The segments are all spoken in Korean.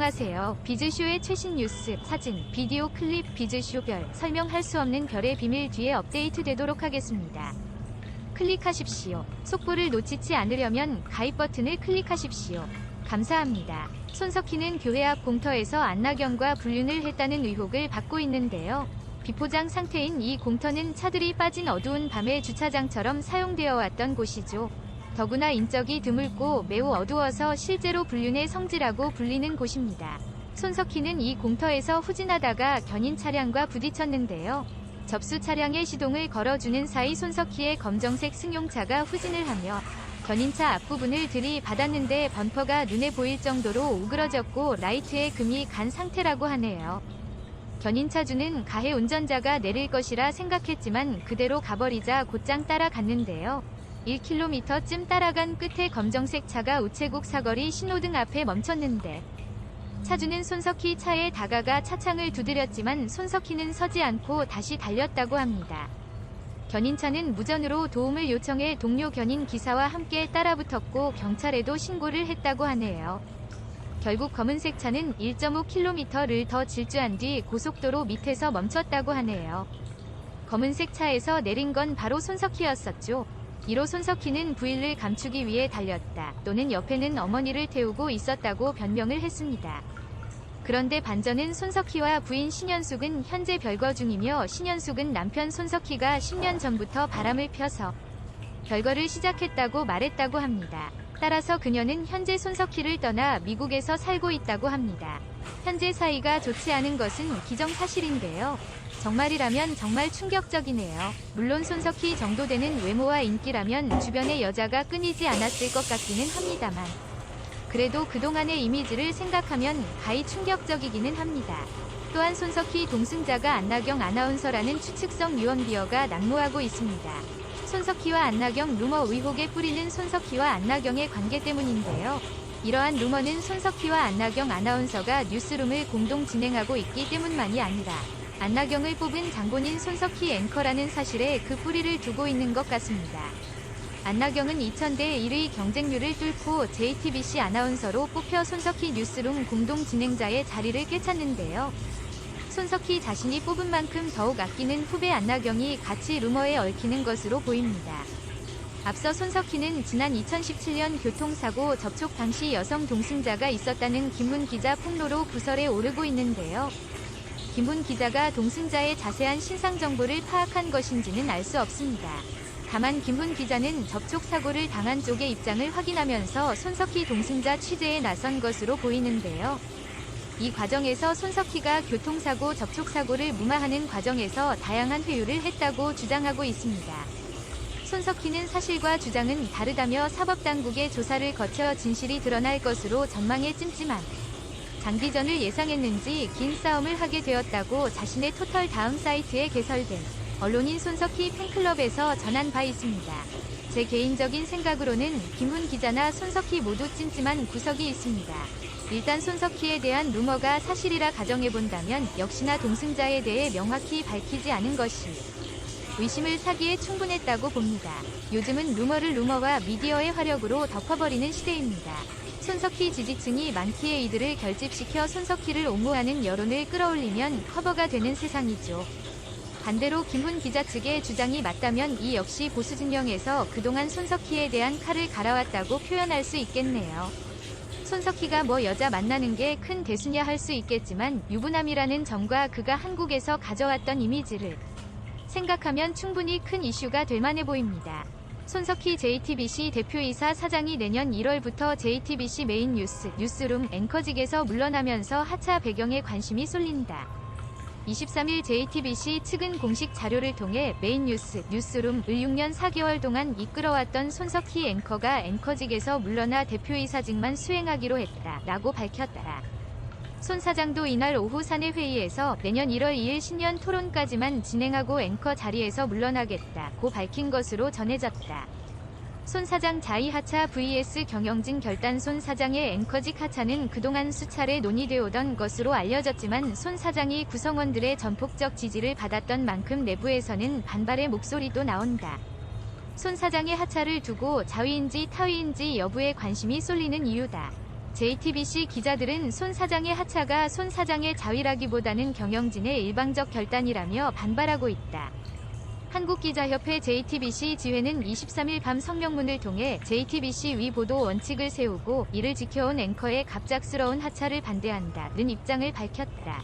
안녕하세요. 비즈쇼의 최신 뉴스, 사진, 비디오 클립 비즈쇼별, 설명할 수 없는 별의 비밀 뒤에 업데이트 되도록 하겠습니다. 클릭하십시오. 속보를 놓치지 않으려면 가입 버튼을 클릭하십시오. 감사합니다. 손석희는 교회 앞 공터에서 안나경과 불륜을 했다는 의혹을 받고 있는데요. 비포장 상태인 이 공터는 차들이 빠진 어두운 밤의 주차장처럼 사용되어 왔던 곳이죠. 더구나 인적이 드물고 매우 어두워서 실제로 불륜의 성지라고 불리는 곳입니다. 손석희는 이 공터에서 후진하다가 견인 차량과 부딪혔는데요. 접수 차량의 시동을 걸어주는 사이 손석희의 검정색 승용차가 후진을 하며 견인차 앞부분을 들이받았는데 범퍼가 눈에 보일 정도로 오그러졌고 라이트에 금이 간 상태라고 하네요. 견인차주는 가해 운전자가 내릴 것이라 생각했지만 그대로 가버리자 곧장 따라갔는데요. 1km쯤 따라간 끝에 검정색 차가 우체국 사거리 신호등 앞에 멈췄는데 차주는 손석희 차에 다가가 차창을 두드렸지만 손석희는 서지 않고 다시 달렸다고 합니다. 견인차는 무전으로 도움을 요청해 동료 견인 기사와 함께 따라붙었고 경찰에도 신고를 했다고 하네요. 결국 검은색 차는 1.5km를 더 질주한 뒤 고속도로 밑에서 멈췄다고 하네요. 검은색 차에서 내린 건 바로 손석희였었죠. 이로 손석희는 부인을 감추기 위해 달렸다 또는 옆에는 어머니를 태우고 있었다고 변명을 했습니다. 그런데 반전은 손석희와 부인 신현숙은 현재 별거 중이며 신현숙은 남편 손석희가 10년 전부터 바람을 펴서 별거를 시작했다고 말했다고 합니다. 따라서 그녀는 현재 손석희를 떠나 미국에서 살고 있다고 합니다. 현재 사이가 좋지 않은 것은 기정사실인데요. 정말이라면 정말 충격적이네요. 물론 손석희 정도 되는 외모와 인기라면 주변의 여자가 끊이지 않았을 것 같기는 합니다만 그래도 그동안의 이미지를 생각하면 가히 충격적이기는 합니다. 또한 손석희 동승자가 안나경 아나운서라는 추측성 유언비어가 난무하고 있습니다. 손석희와 안나경 루머 의혹의 뿌리는 손석희와 안나경의 관계 때문인데요. 이러한 루머는 손석희와 안나경 아나운서가 뉴스룸을 공동 진행하고 있기 때문만이 아니라 안나경을 뽑은 장본인 손석희 앵커라는 사실에 그 뿌리를 두고 있는 것 같습니다. 안나경은 2000대 1위 경쟁률을 뚫고 JTBC 아나운서로 뽑혀 손석희 뉴스룸 공동 진행자의 자리를 꿰찼는데요. 손석희 자신이 뽑은 만큼 더욱 아끼는 후배 안나경이 같이 루머에 얽히는 것으로 보입니다. 앞서 손석희는 지난 2017년 교통사고 접촉 당시 여성 동승자가 있었다는 김문 기자 폭로로 구설에 오르고 있는데요. 김문 기자가 동승자의 자세한 신상 정보를 파악한 것인지는 알 수 없습니다. 다만 김문 기자는 접촉 사고를 당한 쪽의 입장을 확인하면서 손석희 동승자 취재에 나선 것으로 보이는데요. 이 과정에서 손석희가 교통사고 접촉사고를 무마하는 과정에서 다양한 회유를 했다고 주장하고 있습니다. 손석희는 사실과 주장은 다르다며 사법당국의 조사를 거쳐 진실이 드러날 것으로 전망에 찜찜한 장기전을 예상했는지 긴 싸움을 하게 되었다고 자신의 토털 다음 사이트에 개설된 언론인 손석희 팬클럽에서 전한 바 있습니다. 제 개인적인 생각으로는 김훈 기자나 손석희 모두 찜찜한 구석이 있습니다. 일단 손석희에 대한 루머가 사실이라 가정해본다면 역시나 동승자에 대해 명확히 밝히지 않은 것이 의심을 사기에 충분했다고 봅니다. 요즘은 루머를 루머와 미디어의 화력으로 덮어버리는 시대입니다. 손석희 지지층이 많기에 이들을 결집시켜 손석희를 옹호하는 여론을 끌어올리면 커버가 되는 세상이죠. 반대로 김훈 기자 측의 주장이 맞다면 이 역시 보수 진영에서 그동안 손석희에 대한 칼을 갈아왔다고 표현할 수 있겠네요. 손석희가 뭐 여자 만나는 게 큰 대수냐 할 수 있겠지만 유부남이라는 점과 그가 한국에서 가져왔던 이미지를 생각하면 충분히 큰 이슈가 될 만해 보입니다. 손석희 JTBC 대표이사 사장이 내년 1월부터 JTBC 메인 뉴스룸 앵커직에서 물러나면서 하차 배경에 관심이 쏠린다. 23일 JTBC 측은 공식 자료를 통해 메인 뉴스룸을 6년 4개월 동안 이끌어왔던 손석희 앵커가 앵커직에서 물러나 대표이사직만 수행하기로 했다라고 밝혔다. 손 사장도 이날 오후 사내 회의에서 내년 1월 2일 신년 토론까지만 진행하고 앵커 자리에서 물러나겠다고 밝힌 것으로 전해졌다. 손 사장 자의 하차 vs 경영진 결단. 손 사장의 앵커직 하차는 그동안 수차례 논의되어 오던 것으로 알려졌지만 손 사장이 구성원들의 전폭적 지지를 받았던 만큼 내부에서는 반발의 목소리도 나온다. 손 사장의 하차를 두고 자위인지 타위인지 여부에 관심이 쏠리는 이유다. JTBC 기자들은 손 사장의 하차가 손 사장의 자위라기보다는 경영진의 일방적 결단이라며 반발하고 있다. 한국기자협회 JTBC 지회는 23일 밤 성명문을 통해 JTBC 위 보도 원칙을 세우고 이를 지켜온 앵커의 갑작스러운 하차를 반대한다는 입장을 밝혔다.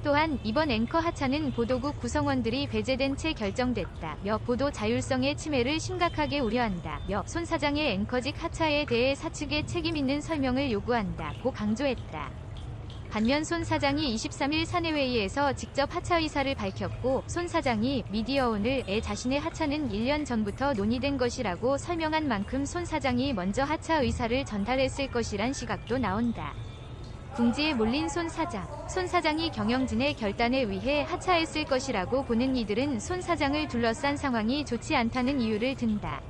또한 이번 앵커 하차는 보도국 구성원들이 배제된 채 결정됐다며 보도 자율성의 침해를 심각하게 우려한다며 손 사장의 앵커직 하차에 대해 사측의 책임 있는 설명을 요구한다고 강조했다. 반면 손 사장이 23일 사내회의에서 직접 하차 의사를 밝혔고 손 사장이 미디어오늘에 자신의 하차는 1년 전부터 논의된 것이라고 설명한 만큼 손 사장이 먼저 하차 의사를 전달했을 것이란 시각도 나온다. 궁지에 몰린 손 사장이 경영진의 결단에 의해 하차했을 것이라고 보는 이들은 손 사장을 둘러싼 상황이 좋지 않다는 이유를 든다.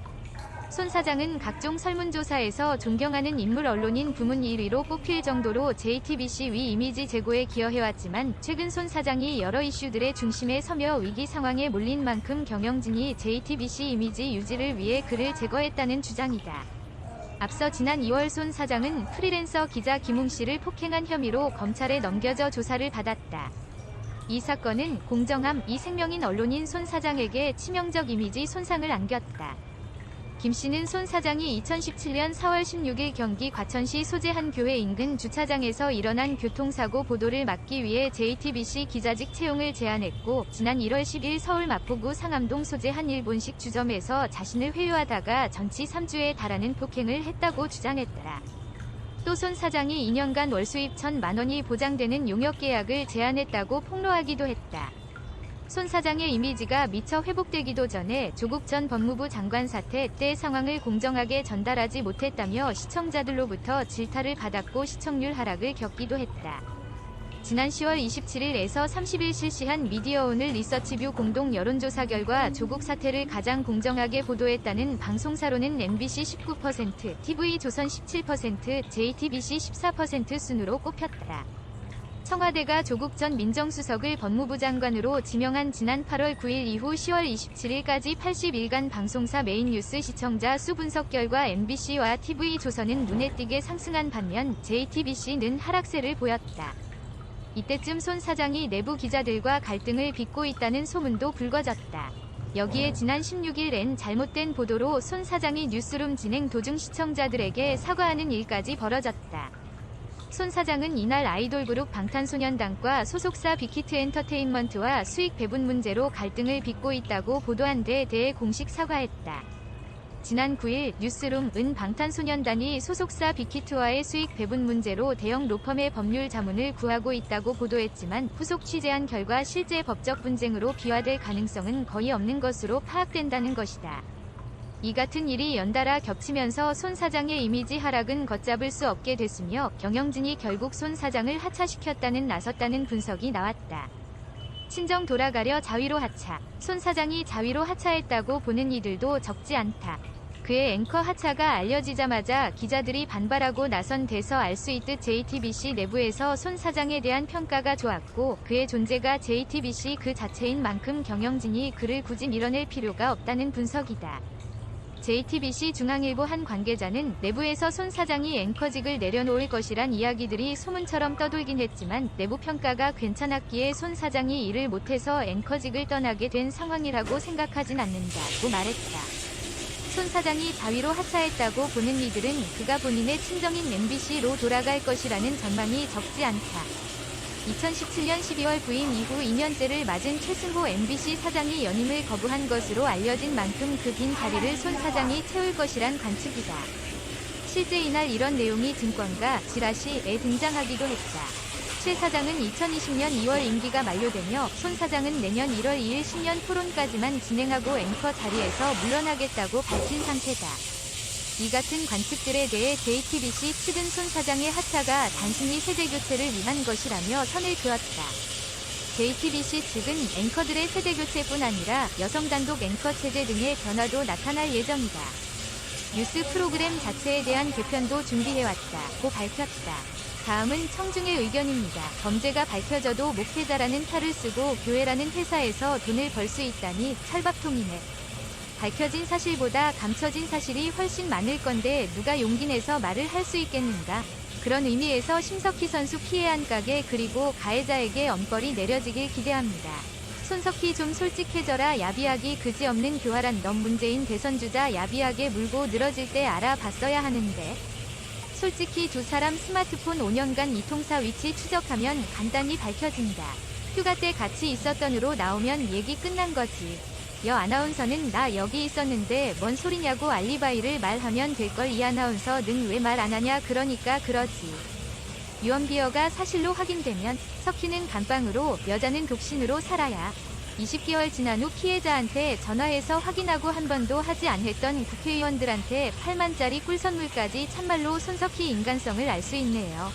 손 사장은 각종 설문조사에서 존경하는 인물 언론인 부문 1위로 뽑힐 정도로 JTBC 위 이미지 제고에 기여해왔지만 최근 손 사장이 여러 이슈들의 중심에 서며 위기 상황에 몰린 만큼 경영진이 JTBC 이미지 유지를 위해 그를 제거했다는 주장이다. 앞서 지난 2월 손 사장은 프리랜서 기자 김웅 씨를 폭행한 혐의로 검찰에 넘겨져 조사를 받았다. 이 사건은 공정함, 이 생명인 언론인 손 사장에게 치명적 이미지 손상을 안겼다. 김 씨는 손 사장이 2017년 4월 16일 경기 과천시 소재 한 교회 인근 주차장에서 일어난 교통사고 보도를 막기 위해 JTBC 기자직 채용을 제안했고 지난 1월 10일 서울 마포구 상암동 소재 한 일본식 주점에서 자신을 회유하다가 전치 3주에 달하는 폭행을 했다고 주장했다. 또 손 사장이 2년간 월 수입 1,000만 원이 보장되는 용역 계약을 제안했다고 폭로하기도 했다. 손 사장의 이미지가 미처 회복되기도 전에 조국 전 법무부 장관 사태 때 상황을 공정하게 전달하지 못했다며 시청자들로부터 질타를 받았고 시청률 하락을 겪기도 했다. 지난 10월 27일에서 30일 실시한 미디어오늘 리서치뷰 공동 여론조사 결과 조국 사태를 가장 공정하게 보도했다는 방송사로는 MBC 19%, TV조선 17%, JTBC 14% 순으로 꼽혔다. 청와대가 조국 전 민정수석을 법무부 장관으로 지명한 지난 8월 9일 이후 10월 27일까지 80일간 방송사 메인 뉴스 시청자 수 분석 결과 MBC와 TV조선은 눈에 띄게 상승한 반면 JTBC는 하락세를 보였다. 이때쯤 손 사장이 내부 기자들과 갈등을 빚고 있다는 소문도 불거졌다. 여기에 지난 16일엔 잘못된 보도로 손 사장이 뉴스룸 진행 도중 시청자들에게 사과하는 일까지 벌어졌다. 손 사장은 이날 아이돌 그룹 방탄소년단과 소속사 빅히트 엔터테인먼트와 수익 배분 문제로 갈등을 빚고 있다고 보도한 데 대해 공식 사과했다. 지난 9일 뉴스룸은 방탄소년단이 소속사 빅히트와의 수익 배분 문제로 대형 로펌의 법률 자문을 구하고 있다고 보도했지만 후속 취재한 결과 실제 법적 분쟁으로 비화될 가능성은 거의 없는 것으로 파악된다는 것이다. 이 같은 일이 연달아 겹치면서 손 사장의 이미지 하락은 걷잡을 수 없게 됐으며 경영진이 결국 손 사장을 하차시켰다는 나섰다는 분석이 나왔다. 친정 돌아가려 자위로 하차. 손 사장이 자위로 하차했다고 보는 이들도 적지 않다. 그의 앵커 하차가 알려지자마자 기자들이 반발하고 나선 데서 알 수 있듯 JTBC 내부에서 손 사장에 대한 평가가 좋았고 그의 존재가 JTBC 그 자체인 만큼 경영진이 그를 굳이 밀어낼 필요가 없다는 분석이다. JTBC 중앙일보 한 관계자는 내부에서 손 사장이 앵커직을 내려놓을 것이란 이야기들이 소문처럼 떠돌긴 했지만 내부 평가가 괜찮았기에 손 사장이 일을 못해서 앵커직을 떠나게 된 상황이라고 생각하진 않는다고 말했다. 손 사장이 자위로 하차했다고 보는 이들은 그가 본인의 친정인 MBC로 돌아갈 것이라는 전망이 적지 않다. 2017년 12월 부임 이후 2년째를 맞은 최승호 MBC 사장이 연임을 거부한 것으로 알려진 만큼 그 빈 자리를 손 사장이 채울 것이란 관측이다. 실제 이날 이런 내용이 증권가 지라시에 등장하기도 했다. 최 사장은 2020년 2월 임기가 만료되며 손 사장은 내년 1월 2일 신년 토론까지만 진행하고 앵커 자리에서 물러나겠다고 밝힌 상태다. 이 같은 관측들에 대해 JTBC 측은 손 사장의 하차가 단순히 세대교체를 위한 것이라며 선을 그었다. JTBC 측은 앵커들의 세대교체뿐 아니라 여성 단독 앵커 체제 등의 변화도 나타날 예정이다. 뉴스 프로그램 자체에 대한 개편도 준비해왔다고 밝혔다. 다음은 청중의 의견입니다. 범죄가 밝혀져도 목회자라는 탈을 쓰고 교회라는 회사에서 돈을 벌 수 있다니 철밥통이네. 밝혀진 사실보다 감춰진 사실이 훨씬 많을 건데 누가 용기 내서 말을 할 수 있겠는가? 그런 의미에서 심석희 선수 피해한 가게 그리고 가해자에게 엄벌이 내려지길 기대합니다. 손석희 좀 솔직해져라. 야비하기 그지없는 교활한 넌 문재인 대선주자 야비하게 물고 늘어질 때 알아봤어야 하는데. 솔직히 두 사람 스마트폰 5년간 이통사 위치 추적하면 간단히 밝혀진다. 휴가 때 같이 있었던으로 나오면 얘기 끝난 거지. 여 아나운서는 나 여기 있었는데 뭔 소리냐고 알리바이를 말하면 될걸. 이 아나운서는 왜 말 안 하냐. 그러니까 그러지. 유언비어가 사실로 확인되면 석희는 감방으로 여자는 독신으로 살아야 20개월 지난 후 피해자한테 전화해서 확인하고 한 번도 하지 않았던 국회의원들한테 8만짜리 꿀선물까지 참말로 손석희 인간성을 알 수 있네요.